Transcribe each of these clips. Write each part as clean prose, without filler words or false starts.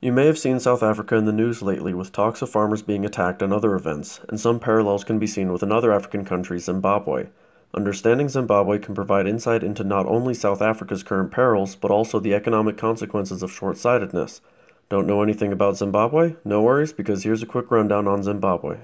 You may have seen South Africa in the news lately with talks of farmers being attacked and other events, and some parallels can be seen with another African country, Zimbabwe. Understanding Zimbabwe can provide insight into not only South Africa's current perils, but also the economic consequences of short-sightedness. Don't know anything about Zimbabwe? No worries, because here's a quick rundown on Zimbabwe.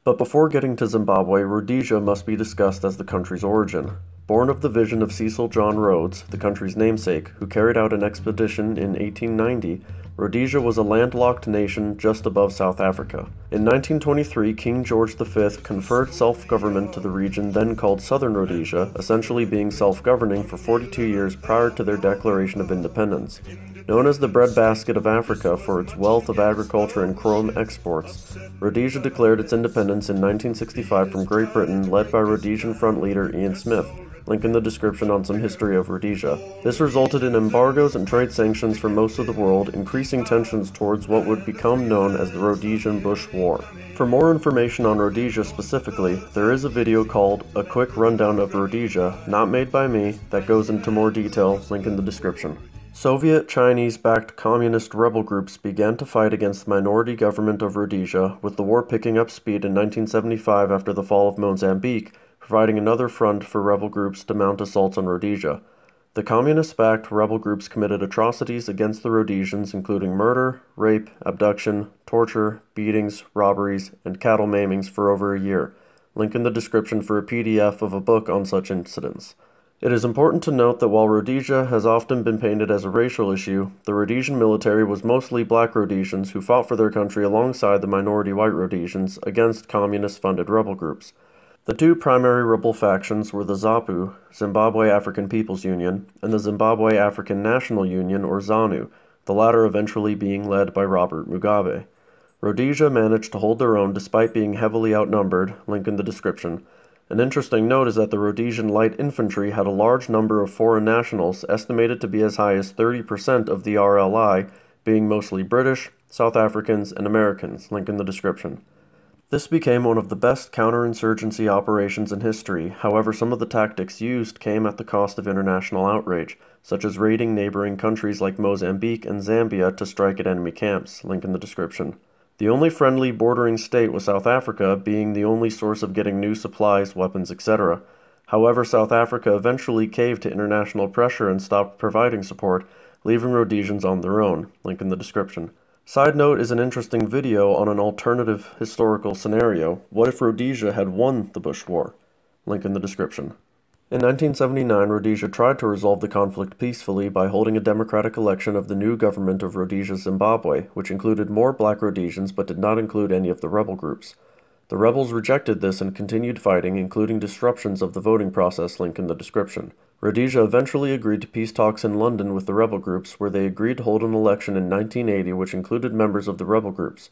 But before getting to Zimbabwe, Rhodesia must be discussed as the country's origin. Born of the vision of Cecil John Rhodes, the country's namesake, who carried out an expedition in 1890, Rhodesia was a landlocked nation just above South Africa. In 1923, King George V conferred self-government to the region then called Southern Rhodesia, essentially being self-governing for 42 years prior to their declaration of independence. Known as the breadbasket of Africa for its wealth of agriculture and chrome exports, Rhodesia declared its independence in 1965 from Great Britain, led by Rhodesian Front leader Ian Smith. Link in the description on some history of Rhodesia. This resulted in embargoes and trade sanctions for most of the world, increasing tensions towards what would become known as the Rhodesian Bush War. For more information on Rhodesia specifically, there is a video called A Quick Rundown of Rhodesia, not made by me, that goes into more detail, link in the description. Soviet, Chinese-backed communist rebel groups began to fight against the minority government of Rhodesia, with the war picking up speed in 1975 after the fall of Mozambique, providing another front for rebel groups to mount assaults on Rhodesia. The communist-backed rebel groups committed atrocities against the Rhodesians, including murder, rape, abduction, torture, beatings, robberies, and cattle maimings for over a year. Link in the description for a PDF of a book on such incidents. It is important to note that while Rhodesia has often been painted as a racial issue, the Rhodesian military was mostly black Rhodesians who fought for their country alongside the minority white Rhodesians against communist-funded rebel groups. The two primary rebel factions were the ZAPU, Zimbabwe African People's Union, and the Zimbabwe African National Union, or ZANU, the latter eventually being led by Robert Mugabe. Rhodesia managed to hold their own despite being heavily outnumbered, link in the description. An interesting note is that the Rhodesian light infantry had a large number of foreign nationals, estimated to be as high as 30% of the RLI, being mostly British, South Africans, and Americans, link in the description. This became one of the best counterinsurgency operations in history, however some of the tactics used came at the cost of international outrage, such as raiding neighboring countries like Mozambique and Zambia to strike at enemy camps, link in the description. The only friendly bordering state was South Africa, being the only source of getting new supplies, weapons, etc. However, South Africa eventually caved to international pressure and stopped providing support, leaving Rhodesians on their own, link in the description. Side note is an interesting video on an alternative historical scenario. What if Rhodesia had won the Bush War? Link in the description. In 1979, Rhodesia tried to resolve the conflict peacefully by holding a democratic election of the new government of Rhodesia, Zimbabwe, which included more black Rhodesians but did not include any of the rebel groups. The rebels rejected this and continued fighting, including disruptions of the voting process, link in the description. Rhodesia eventually agreed to peace talks in London with the rebel groups, where they agreed to hold an election in 1980 which included members of the rebel groups.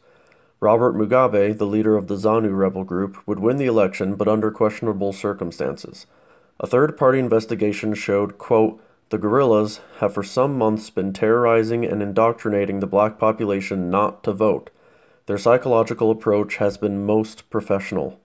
Robert Mugabe, the leader of the ZANU rebel group, would win the election but under questionable circumstances. A third-party investigation showed, quote, "The guerrillas have for some months been terrorizing and indoctrinating the black population not to vote. Their psychological approach has been most professional."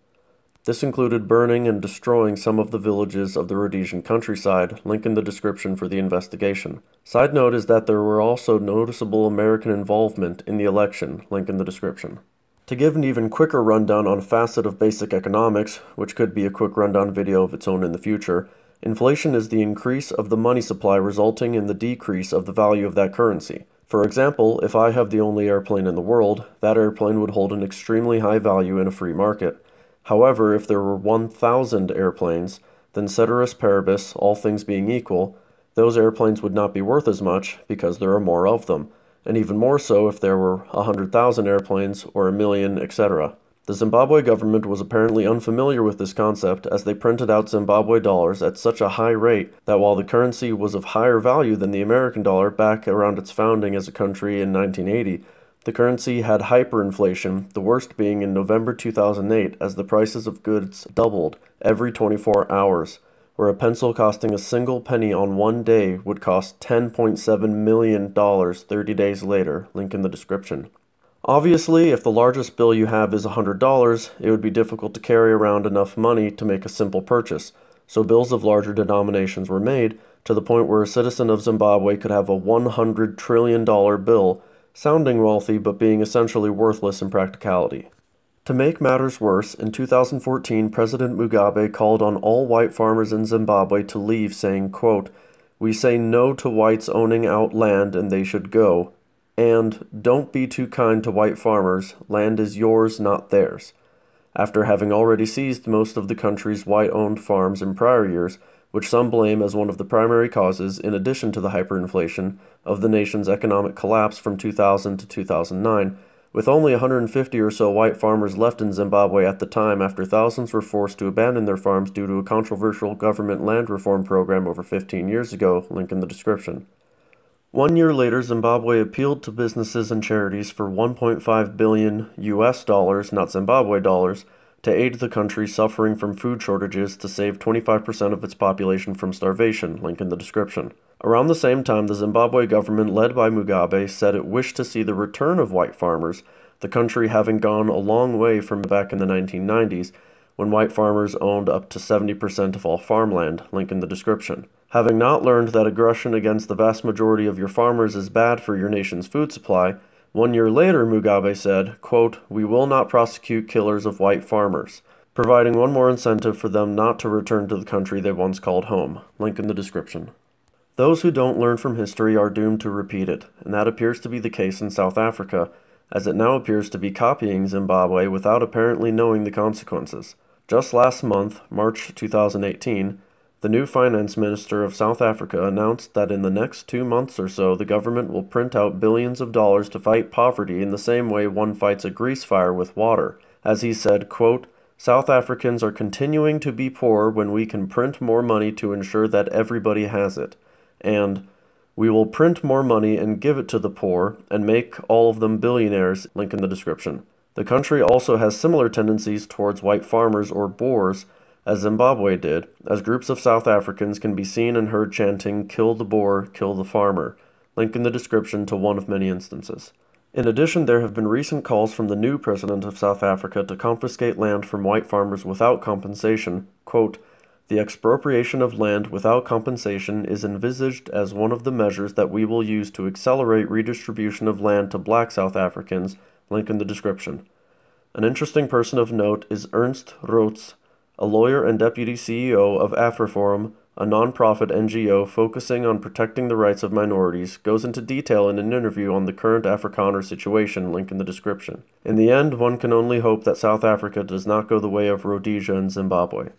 This included burning and destroying some of the villages of the Rhodesian countryside, link in the description for the investigation. Side note is that there were also noticeable American involvement in the election, link in the description. To give an even quicker rundown on a facet of basic economics, which could be a quick rundown video of its own in the future, inflation is the increase of the money supply resulting in the decrease of the value of that currency. For example, if I have the only airplane in the world, that airplane would hold an extremely high value in a free market. However, if there were 1,000 airplanes, then ceteris paribus, all things being equal, those airplanes would not be worth as much because there are more of them, and even more so if there were 100,000 airplanes or 1,000,000, etc. The Zimbabwe government was apparently unfamiliar with this concept, as they printed out Zimbabwe dollars at such a high rate that while the currency was of higher value than the American dollar back around its founding as a country in 1980, the currency had hyperinflation, the worst being in November 2008 as the prices of goods doubled every 24 hours, where a pencil costing a single penny on one day would cost $10.7 million 30 days later, link in the description. Obviously, if the largest bill you have is $100, it would be difficult to carry around enough money to make a simple purchase, so bills of larger denominations were made, to the point where a citizen of Zimbabwe could have a $100 trillion bill, sounding wealthy but being essentially worthless in practicality. To make matters worse, in 2014, President Mugabe called on all white farmers in Zimbabwe to leave, saying, quote, "We say no to whites owning out land and they should go," and "Don't be too kind to white farmers, land is yours, not theirs," after having already seized most of the country's white-owned farms in prior years, which some blame as one of the primary causes, in addition to the hyperinflation, of the nation's economic collapse from 2000 to 2009, with only 150 or so white farmers left in Zimbabwe at the time after thousands were forced to abandon their farms due to a controversial government land reform program over 15 years ago, link in the description. 1 year later, Zimbabwe appealed to businesses and charities for $1.5 billion US dollars, not Zimbabwe dollars, to aid the country suffering from food shortages to save 25% of its population from starvation, link in the description. Around the same time, the Zimbabwe government, led by Mugabe, said it wished to see the return of white farmers, the country having gone a long way from back in the 1990s, when white farmers owned up to 70% of all farmland, link in the description. Having not learned that aggression against the vast majority of your farmers is bad for your nation's food supply, 1 year later, Mugabe said, quote, "We will not prosecute killers of white farmers," providing one more incentive for them not to return to the country they once called home, link in the description. Those who don't learn from history are doomed to repeat it, and that appears to be the case in South Africa, as it now appears to be copying Zimbabwe without apparently knowing the consequences. Just last month, March 2018, the new finance minister of South Africa announced that in the next 2 months or so the government will print out billions of dollars to fight poverty in the same way one fights a grease fire with water. As he said, quote, "South Africans are continuing to be poor when we can print more money to ensure that everybody has it," and "We will print more money and give it to the poor and make all of them billionaires," link in the description. The country also has similar tendencies towards white farmers or Boers, as Zimbabwe did, as groups of South Africans can be seen and heard chanting, "Kill the Boer, kill the farmer," link in the description to one of many instances. In addition, there have been recent calls from the new president of South Africa to confiscate land from white farmers without compensation. Quote, "The expropriation of land without compensation is envisaged as one of the measures that we will use to accelerate redistribution of land to black South Africans," link in the description. An interesting person of note is Ernst Roets, a lawyer and deputy CEO of AfriForum, a non-profit NGO focusing on protecting the rights of minorities, goes into detail in an interview on the current Afrikaner situation, link in the description. In the end, one can only hope that South Africa does not go the way of Rhodesia and Zimbabwe.